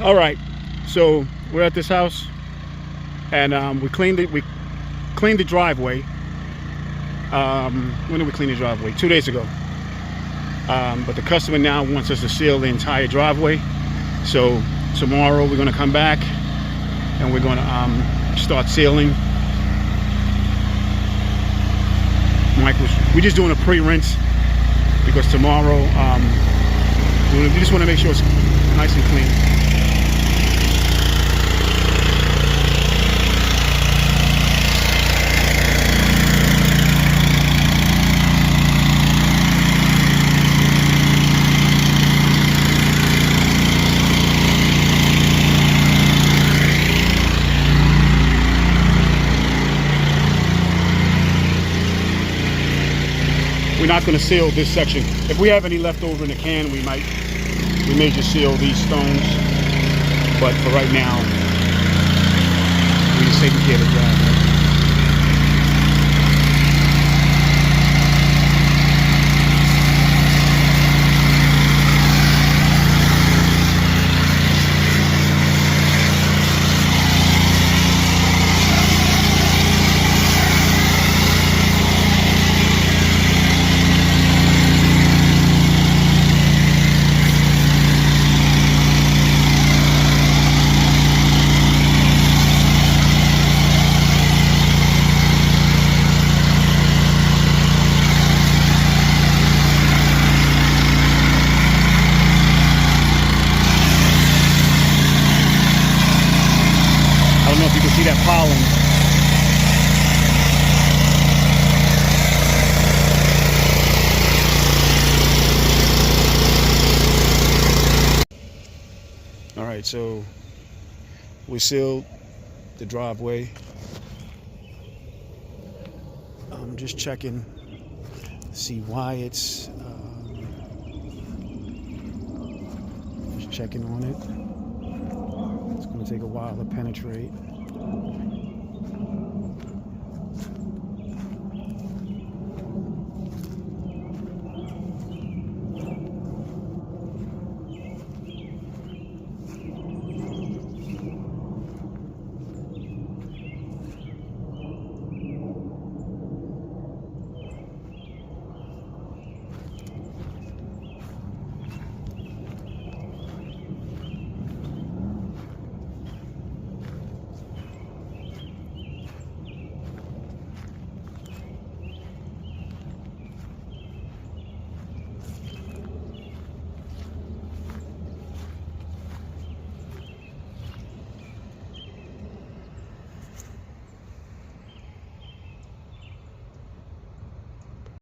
All right, so we're at this house, and we cleaned it. We cleaned the driveway. When did we clean the driveway? 2 days ago. But the customer now wants us to seal the entire driveway. So tomorrow we're gonna come back and we're gonna start sealing. We're just doing a pre-rinse because tomorrow we just want to make sure it's nice and clean. We're not going to seal this section. If we have any left over in the can, we may just seal these stones. But for right now, we're just taking care of the driveway. I don't know if you can see that pollen. All right, so we sealed the driveway. I'm just checking to see why it's just checking on it. It's going to take a while to penetrate.